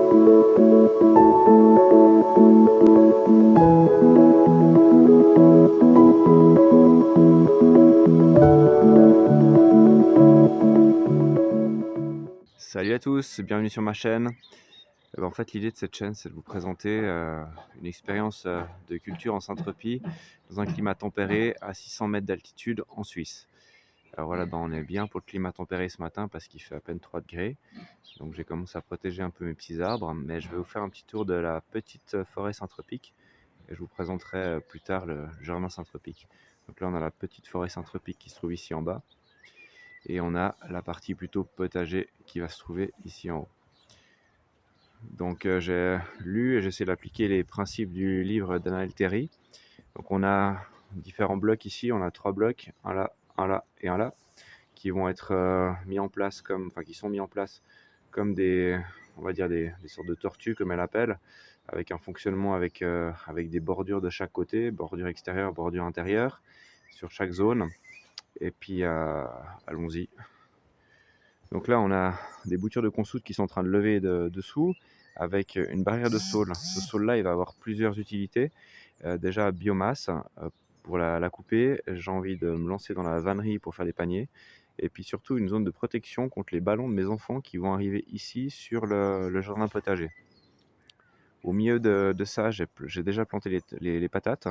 Salut à tous, bienvenue sur ma chaîne. En fait, l'idée de cette chaîne, c'est de vous présenter une expérience de culture en Saint-Tropez dans un climat tempéré à 600 mètres d'altitude en Suisse. Alors voilà, on est bien pour le climat tempéré ce matin parce qu'il fait à peine 3 degrés. Donc j'ai commencé à protéger un peu mes petits arbres, mais je vais vous faire un petit tour de la petite forêt Saint-Tropique et je vous présenterai plus tard le jardin Saint-Tropique. Donc là, on a la petite forêt Saint-Tropique qui se trouve ici en bas. Et on a la partie plutôt potager qui va se trouver ici en haut. Donc j'ai lu et j'essaie d'appliquer les principes du livre d'Anaël Terry. Donc on a différents blocs ici, on a 3 blocs, un là et un là, qui vont être mis en place qui sont mis en place comme on va dire des sortes de tortues comme elle appelle, avec un fonctionnement avec des bordures de chaque côté, bordure extérieure, bordure intérieure, sur chaque zone. Et puis allons-y. Donc là, on a des boutures de consoude qui sont en train de lever dessous avec une barrière de saule. Ce saule-là, il va avoir plusieurs utilités. Déjà, biomasse, pour la couper. J'ai envie de me lancer dans la vannerie pour faire des paniers. Et puis surtout, une zone de protection contre les ballons de mes enfants qui vont arriver ici sur le jardin potager. Au milieu de ça, j'ai déjà planté les patates.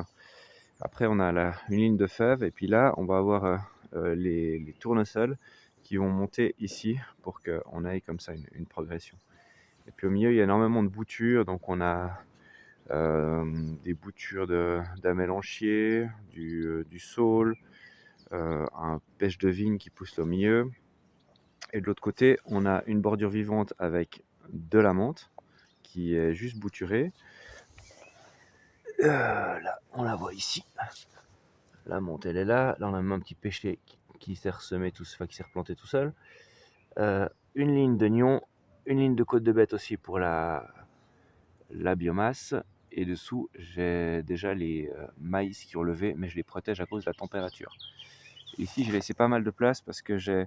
Après, on a une ligne de fèves. Et puis là, on va avoir les tournesols qui vont monter ici pour qu'on ait comme ça une progression. Et puis au milieu, il y a énormément de boutures. Donc on a des boutures d'amélanchier, du saule, un pêche de vigne qui pousse au milieu. Et de l'autre côté, on a une bordure vivante avec de la menthe qui est juste bouturée. Là, on la voit ici. La menthe, elle est là. Là, on a même un petit pêcher qui s'est ressemé qui s'est replanté tout seul. Une ligne de gnon, une ligne de côte de bête aussi pour la biomasse. Et dessous, j'ai déjà les maïs qui ont levé, mais je les protège à cause de la température. Ici, j'ai laissé pas mal de place parce que j'ai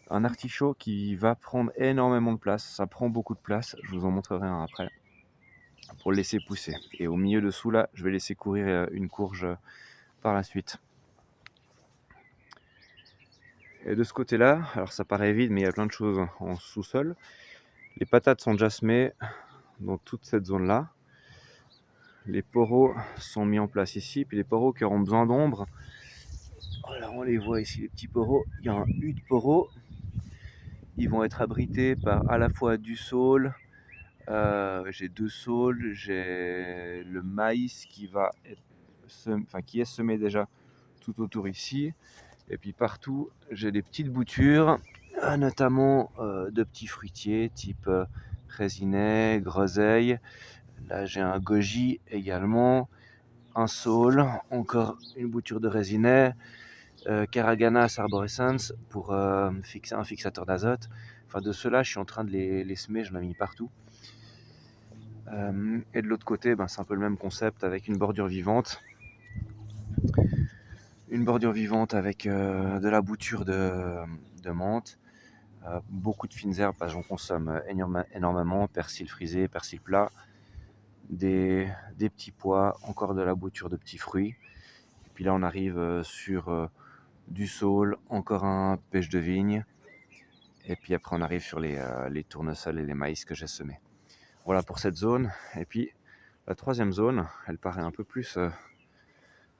un artichaut qui va prendre énormément de place. Ça prend beaucoup de place. Je vous en montrerai un après pour le laisser pousser. Et au milieu dessous, là, je vais laisser courir une courge par la suite. Et de ce côté-là, alors ça paraît vide, mais il y a plein de choses en sous-sol. Les patates sont déjà semées dans toute cette zone-là. Les poros sont mis en place ici, puis les poros qui auront besoin d'ombre. Voilà, on les voit ici, les petits poros. Il y a un U de poros. Ils vont être abrités par à la fois du saule. J'ai 2 saules, j'ai le maïs qui qui est semé déjà tout autour ici. Et puis partout, j'ai des petites boutures, notamment de petits fruitiers type raisinet, groseille. Là, j'ai un goji également, un saule, encore une bouture de raisinet, Caraganas arborescens pour fixer un fixateur d'azote. Enfin, de ceux-là, je suis en train de les semer, j'en ai mis partout. Et de l'autre côté, c'est un peu le même concept avec une bordure vivante. Une bordure vivante avec de la bouture de menthe. Beaucoup de fines herbes, parce que j'en consomme énormément. Persil frisé, persil plat. Des petits pois, encore de la bouture de petits fruits. Et puis là, on arrive sur du saule, encore un pêche de vigne. Et puis après, on arrive sur les tournesols et les maïs que j'ai semés. Voilà pour cette zone. Et puis, la troisième zone, elle paraît un peu plus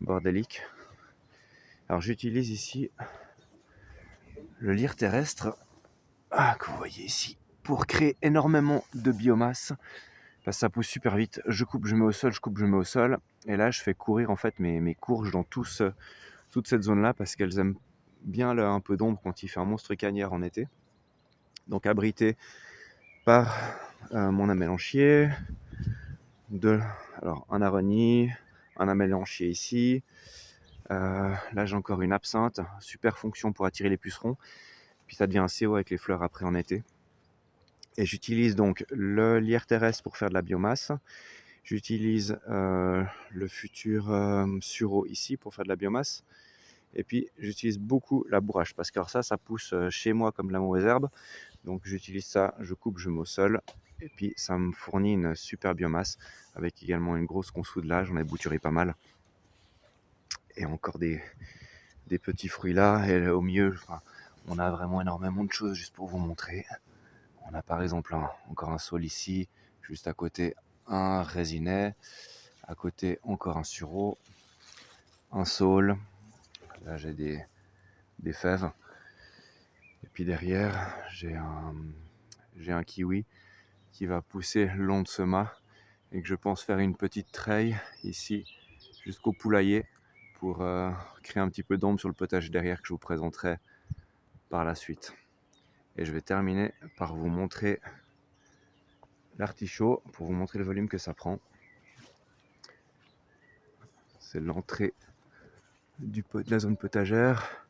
bordélique. Alors j'utilise ici le lierre terrestre, que vous voyez ici, pour créer énormément de biomasse. Parce que ça pousse super vite. Je coupe, je mets au sol, je coupe, je mets au sol. Et là, je fais courir en fait mes courges dans toute cette zone-là parce qu'elles aiment bien un peu d'ombre quand il fait un monstre cagnard en été. Donc abrité par mon amélanchier, alors un aronis, un amélanchier ici. Là j'ai encore une absinthe, super fonction pour attirer les pucerons. Puis ça devient un CO avec les fleurs après en été. Et j'utilise donc le lierre terrestre pour faire de la biomasse. J'utilise le futur sureau ici pour faire de la biomasse. Et puis j'utilise beaucoup la bourrache parce que ça pousse chez moi comme de la mauvaise herbe. Donc j'utilise ça, je coupe, je mets au sol Et puis ça me fournit une super biomasse avec également une grosse consoude là, j'en ai bouturé pas mal. Et encore des petits fruits là, et au milieu, on a vraiment énormément de choses juste pour vous montrer. On a par exemple encore un saule ici, juste à côté un raisinet, à côté encore un sureau, un saule, là j'ai des fèves, et puis derrière j'ai un kiwi qui va pousser le long de ce mât et que je pense faire une petite treille ici jusqu'au poulailler pour créer un petit peu d'ombre sur le potager derrière que je vous présenterai par la suite. Et je vais terminer par vous montrer l'artichaut pour vous montrer le volume que ça prend. C'est l'entrée de la zone potagère.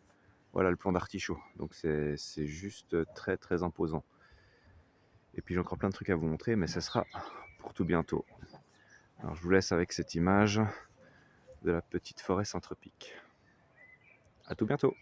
Voilà le plan d'artichaut. Donc c'est juste très très imposant. Et puis j'ai encore plein de trucs à vous montrer, mais ce sera pour tout bientôt. Alors je vous laisse avec cette image de la petite forêt syntropique. À tout bientôt.